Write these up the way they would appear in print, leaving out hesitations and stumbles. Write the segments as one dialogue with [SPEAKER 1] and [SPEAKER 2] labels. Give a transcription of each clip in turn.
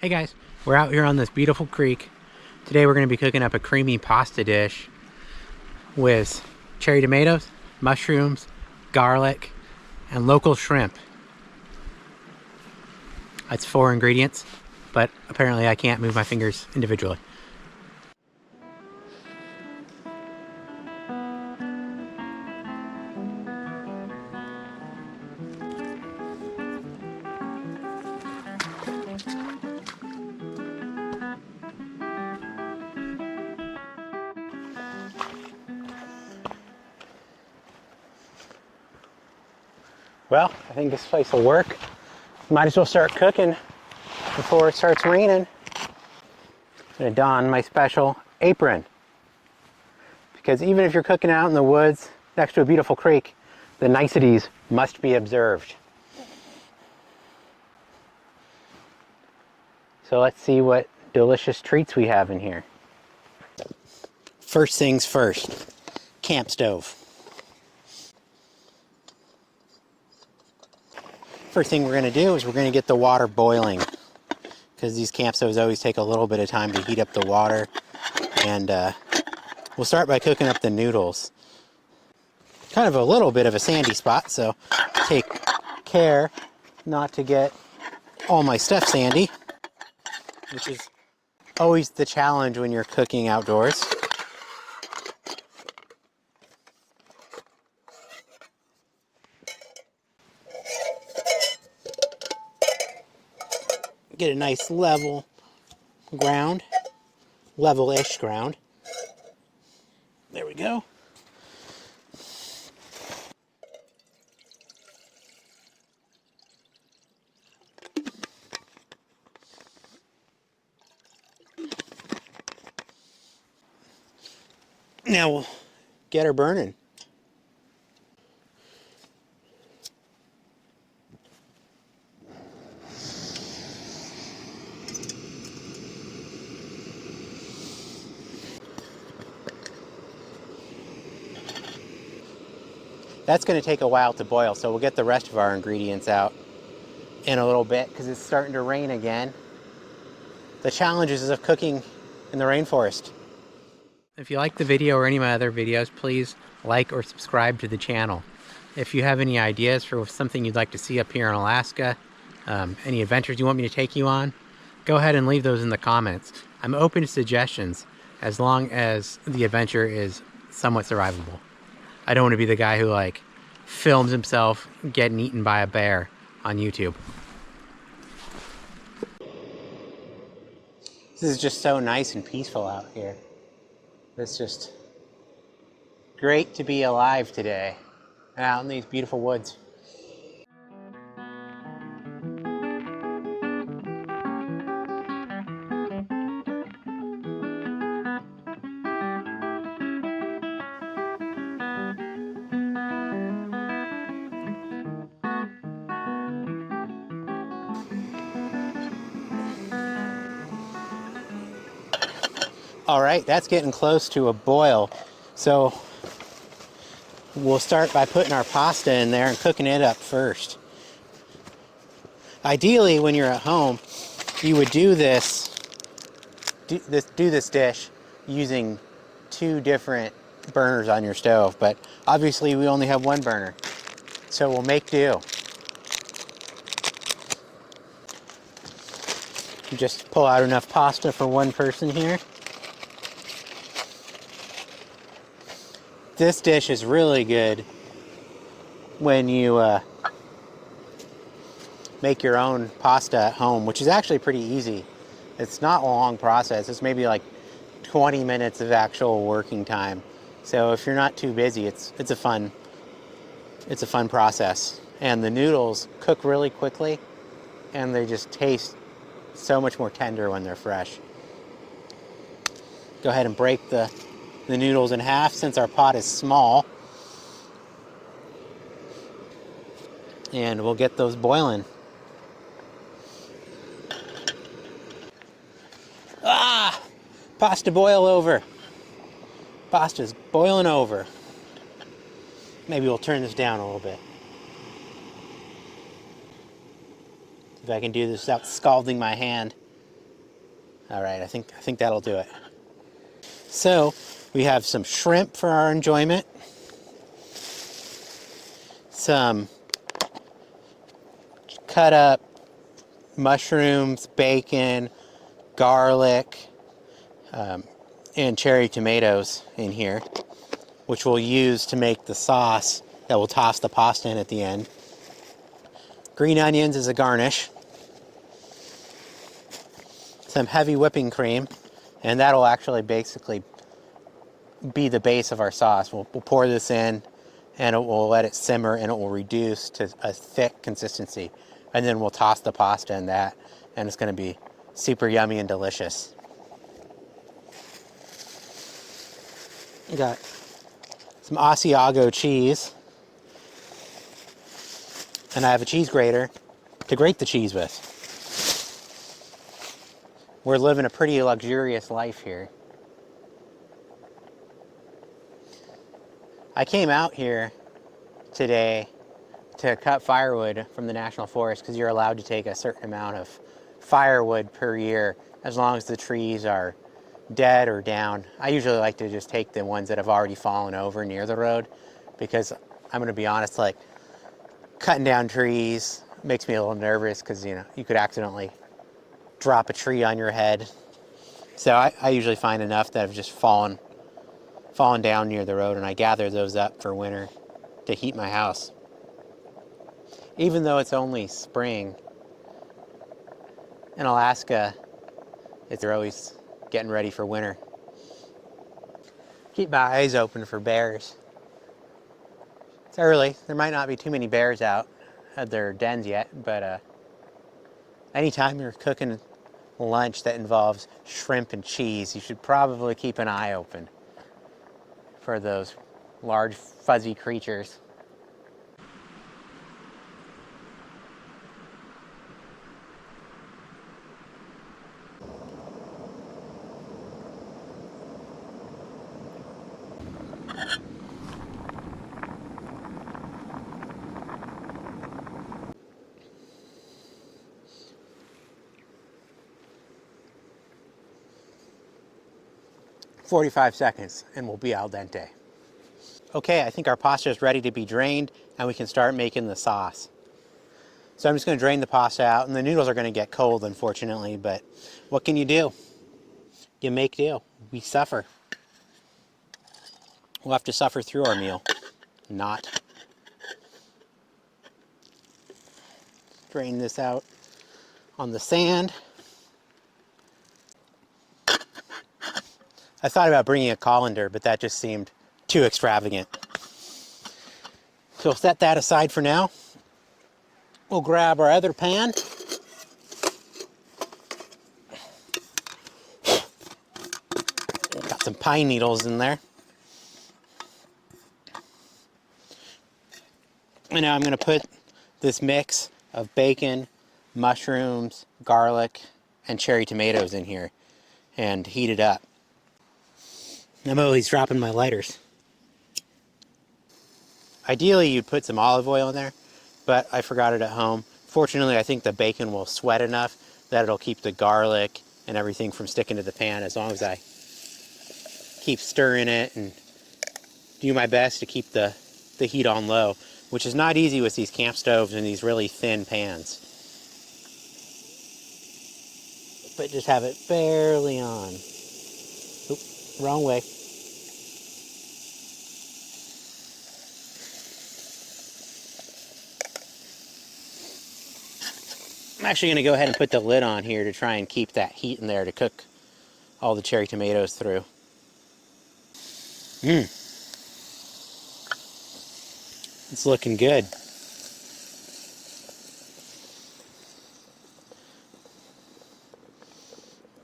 [SPEAKER 1] Hey guys, we're out here on this beautiful creek. Today we're going to be cooking up a creamy pasta dish with cherry tomatoes, mushrooms, garlic, and local shrimp. That's 4 ingredients, but apparently I can't move my fingers individually. Well, I think this place will work. Might as well start cooking before it starts raining. I'm gonna don my special apron, because even if you're cooking out in the woods next to a beautiful creek, the niceties must be observed. So let's see what delicious treats we have in here. First things first, camp stove. First thing we're going to do is we're going to get the water boiling, because these camp stoves always take a little bit of time to heat up the water. And we'll start by cooking up the noodles. Kind of a little bit of a sandy spot, so take care not to get all my stuff sandy, which is always the challenge when you're cooking outdoors. Get a nice level ground, level-ish ground. There we go. Now we'll get her burning. That's going to take a while to boil, so we'll get the rest of our ingredients out in a little bit because it's starting to rain again. The challenges of cooking in the rainforest. If you like the video or any of my other videos, please like or subscribe to the channel. If you have any ideas for something you'd like to see up here in Alaska, any adventures you want me to take you on, go ahead and leave those in the comments. I'm open to suggestions as long as the adventure is somewhat survivable. I don't want to be the guy who films himself getting eaten by a bear on YouTube. This is just so nice and peaceful out here. It's just great to be alive today out in these beautiful woods. All right, that's getting close to a boil. So we'll start by putting our pasta in there and cooking it up first. Ideally, when you're at home, you would do this dish using 2 different burners on your stove, but obviously we only have 1 burner, so we'll make do. Just pull out enough pasta for 1 person here. This dish is really good when you make your own pasta at home, which is actually pretty easy. It's not a long process. It's maybe like 20 minutes of actual working time. So if you're not too busy, it's a fun process. And the noodles cook really quickly, and they just taste so much more tender when they're fresh. Go ahead and break the noodles in half since our pot is small. And we'll get those boiling. Ah! Pasta boil over. Pasta's boiling over. Maybe we'll turn this down a little bit. If I can do this without scalding my hand. All right, I think that'll do it. So we have some shrimp for our enjoyment, some cut up mushrooms, bacon, garlic, and cherry tomatoes in here, which we'll use to make the sauce that we'll toss the pasta in at the end. Green onions as a garnish. Some heavy whipping cream, and that'll actually basically be the base of our sauce. We'll pour this in, and we'll let it simmer, and it will reduce to a thick consistency. And then we'll toss the pasta in that, and it's going to be super yummy and delicious. We got some Asiago cheese, and I have a cheese grater to grate the cheese with. We're living a pretty luxurious life here. I came out here today to cut firewood from the National Forest because you're allowed to take a certain amount of firewood per year as long as the trees are dead or down. I usually like to just take the ones that have already fallen over near the road because I'm going to be honest, like cutting down trees makes me a little nervous because you could accidentally drop a tree on your head. So I usually find enough that have just fallen down near the road, and I gather those up for winter to heat my house. Even though it's only spring, in Alaska, they're always getting ready for winter. Keep my eyes open for bears. It's early. There might not be too many bears out at their dens yet, but anytime you're cooking lunch that involves shrimp and cheese, you should probably keep an eye open for those large fuzzy creatures. "45 seconds and we'll be al dente." Okay, I think our pasta is ready to be drained and we can start making the sauce. So I'm just going to drain the pasta out, and the noodles are going to get cold, unfortunately, but what can you do? You make do. We suffer. We'll have to suffer through our meal. Not. Drain this out on the sand. I thought about bringing a colander, but that just seemed too extravagant. So we'll set that aside for now. We'll grab our other pan. Got some pine needles in there. And now I'm going to put this mix of bacon, mushrooms, garlic, and cherry tomatoes in here and heat it up. I'm always dropping my lighters. Ideally, you'd put some olive oil in there, but I forgot it at home. Fortunately, I think the bacon will sweat enough that it'll keep the garlic and everything from sticking to the pan as long as I keep stirring it and do my best to keep the heat on low, which is not easy with these camp stoves and these really thin pans. But just have it barely on. Oop, wrong way. I'm actually going to go ahead and put the lid on here to try and keep that heat in there to cook all the cherry tomatoes through. It's looking good.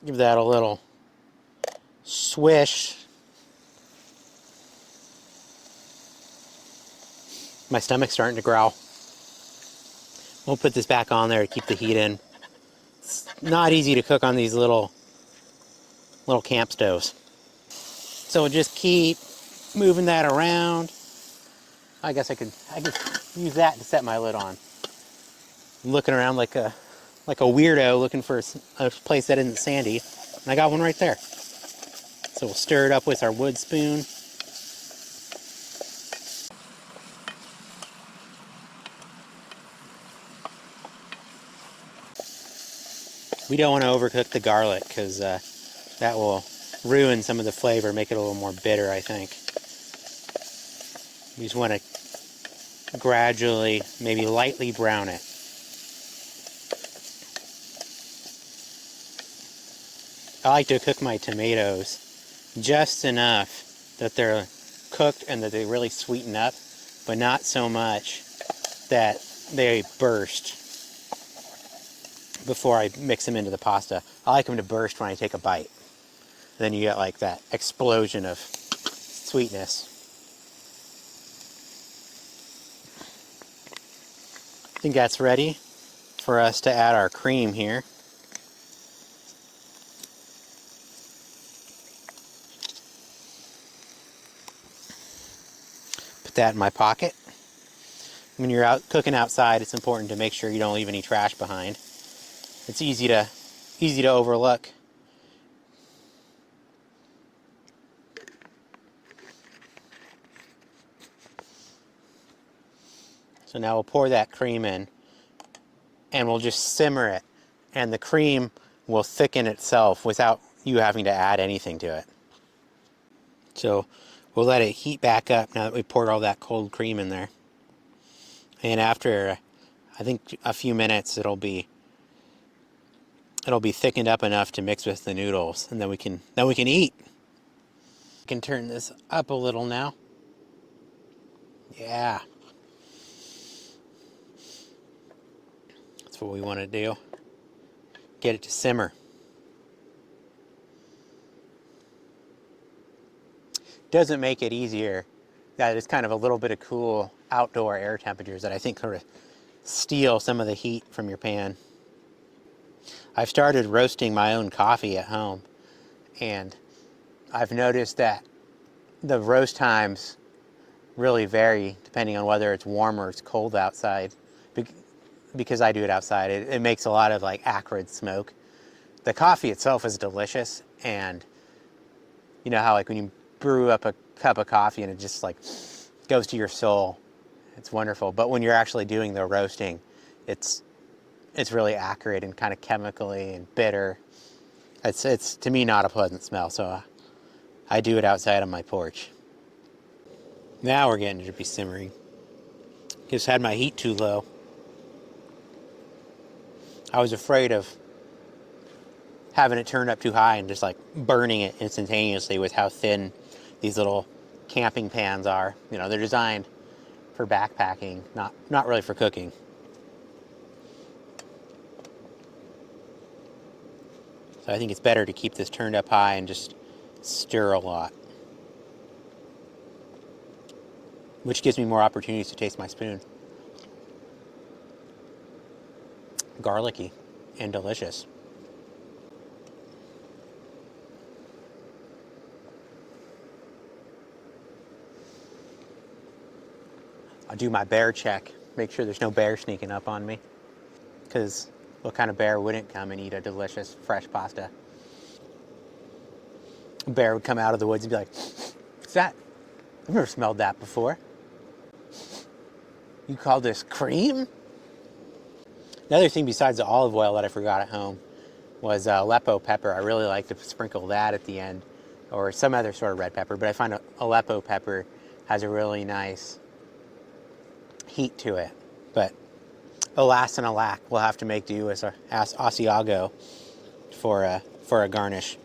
[SPEAKER 1] Give that a little swish. My stomach's starting to growl. We'll put this back on there to keep the heat in. It's not easy to cook on these little camp stoves. So we'll just keep moving that around. I guess I could use that to set my lid on. I'm looking around like a weirdo looking for a place that isn't sandy. And I got one right there. So we'll stir it up with our wood spoon. We don't want to overcook the garlic because that will ruin some of the flavor, make it a little more bitter, I think. You just want to gradually, maybe lightly brown it. I like to cook my tomatoes just enough that they're cooked and that they really sweeten up, but not so much that they burst before I mix them into the pasta. I like them to burst when I take a bite. Then you get like that explosion of sweetness. I think that's ready for us to add our cream here. Put that in my pocket. When you're out cooking outside, it's important to make sure you don't leave any trash behind. It's easy to overlook. So now we'll pour that cream in and we'll just simmer it, and the cream will thicken itself without you having to add anything to it. So we'll let it heat back up now that we poured all that cold cream in there. And after, I think, a few minutes, it'll be thickened up enough to mix with the noodles, and then we can eat. We can turn this up a little now. Yeah. That's what we want to do. Get it to simmer. Doesn't make it easier that it's kind of a little bit of cool outdoor air temperatures that I think sort of steal some of the heat from your pan. I've started roasting my own coffee at home, and I've noticed that the roast times really vary depending on whether it's warm or it's cold outside. Because I do it outside, it makes a lot of like acrid smoke. The coffee itself is delicious, and you know how like when you brew up a cup of coffee and it just like goes to your soul, it's wonderful. But when you're actually doing the roasting, it's really acrid and kind of chemically and bitter. It's to me not a pleasant smell, so I do it outside on my porch. Now we're getting it to be simmering. Just had my heat too low. I was afraid of having it turned up too high and just like burning it instantaneously with how thin these little camping pans are. You know, they're designed for backpacking, not really for cooking. So I think it's better to keep this turned up high and just stir a lot, which gives me more opportunities to taste my spoon. Garlicky and delicious. I'll do my bear check, make sure there's no bear sneaking up on me, because what kind of bear wouldn't come and eat a delicious fresh pasta? A bear would come out of the woods and be like, "What's that? I've never smelled that before. You call this cream?" The other thing besides the olive oil that I forgot at home was Aleppo pepper. I really like to sprinkle that at the end, or some other sort of red pepper, but I find Aleppo pepper has a really nice heat to it. But alas and alack, we'll have to make do with Asiago for a garnish.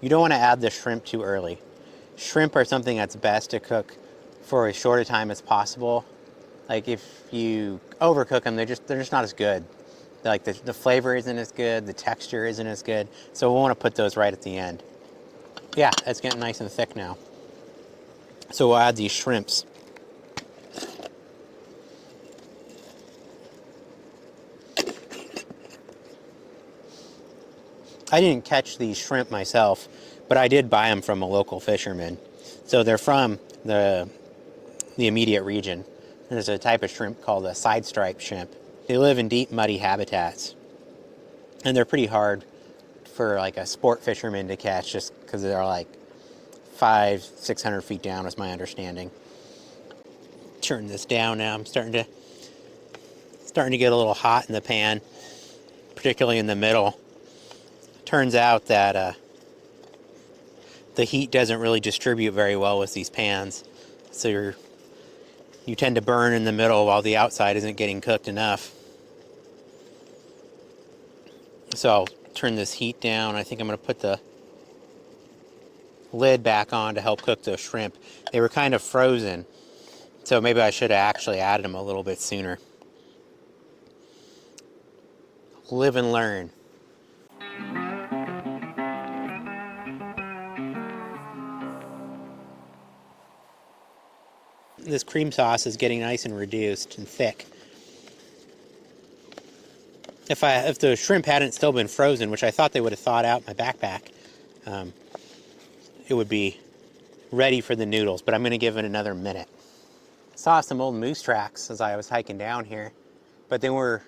[SPEAKER 1] You don't want to add the shrimp too early. Shrimp are something that's best to cook for as short a time as possible. Like if you overcook them, they're just not as good. Like the flavor isn't as good, the texture isn't as good. So we'll want to put those right at the end. Yeah, it's getting nice and thick now. So we'll add these shrimps. I didn't catch these shrimp myself, but I did buy them from a local fisherman. So they're from the immediate region. There's a type of shrimp called a side stripe shrimp. They live in deep, muddy habitats, and they're pretty hard for like a sport fisherman to catch, just because they're like 500-600 feet down is my understanding. Turn this down now. I'm starting to get a little hot in the pan, particularly in the middle. Turns out that the heat doesn't really distribute very well with these pans, so you tend to burn in the middle while the outside isn't getting cooked enough. So I'll turn this heat down. I think I'm going to put the lid back on to help cook those shrimp. They were kind of frozen, so maybe I should have actually added them a little bit sooner. Live and learn. This cream sauce is getting nice and reduced and thick. If the shrimp hadn't still been frozen, which I thought they would have thawed out in my backpack, it would be ready for the noodles, but I'm going to give it another minute. Saw some old moose tracks as I was hiking down here, but they were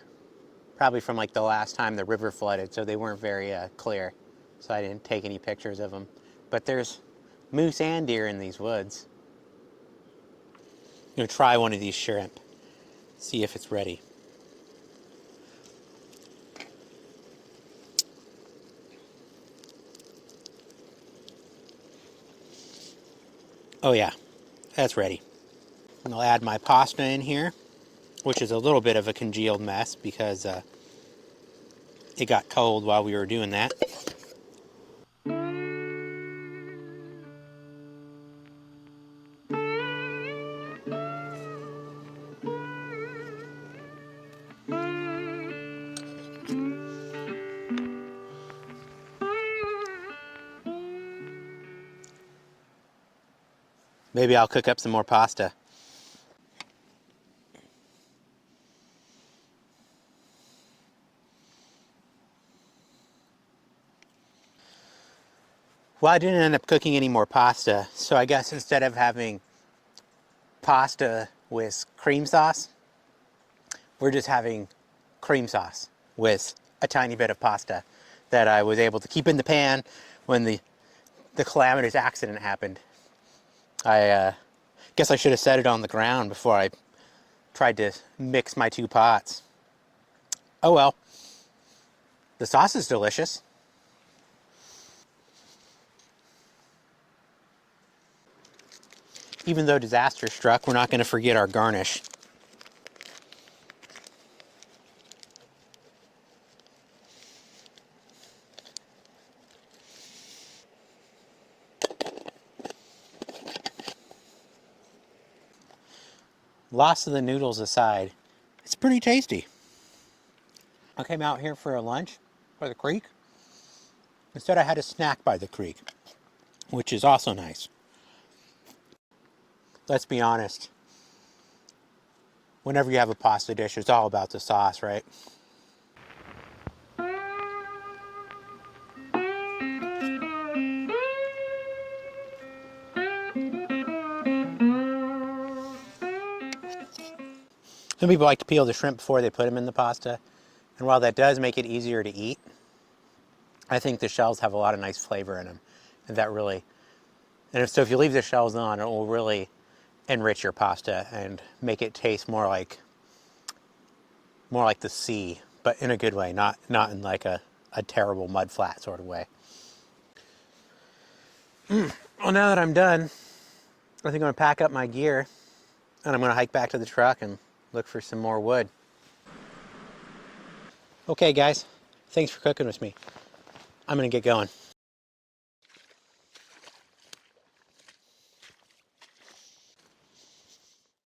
[SPEAKER 1] probably from like the last time the river flooded, so they weren't very clear, so I didn't take any pictures of them. But there's moose and deer in these woods. I'm going to try one of these shrimp, see if it's ready. Oh yeah, that's ready. And I'll add my pasta in here, which is a little bit of a congealed mess because it got cold while we were doing that. Maybe I'll cook up some more pasta. Well, I didn't end up cooking any more pasta, so I guess instead of having pasta with cream sauce, we're just having cream sauce with a tiny bit of pasta that I was able to keep in the pan when the calamitous accident happened. I guess I should have set it on the ground before I tried to mix my two pots. Oh well, the sauce is delicious. Even though disaster struck, we're not going to forget our garnish. Loss of the noodles aside, it's pretty tasty. I came out here for a lunch by the creek. Instead, I had a snack by the creek, which is also nice. Let's be honest. Whenever you have a pasta dish, it's all about the sauce, right? Some people like to peel the shrimp before they put them in the pasta. And while that does make it easier to eat, I think the shells have a lot of nice flavor in them. And so if you leave the shells on, it will really enrich your pasta and make it taste more like the sea, but in a good way, not in like a terrible mud flat sort of way. Well, now that I'm done, I think I'm going to pack up my gear and I'm going to hike back to the truck and look for some more wood. Okay, guys, thanks for cooking with me. I'm going to get going.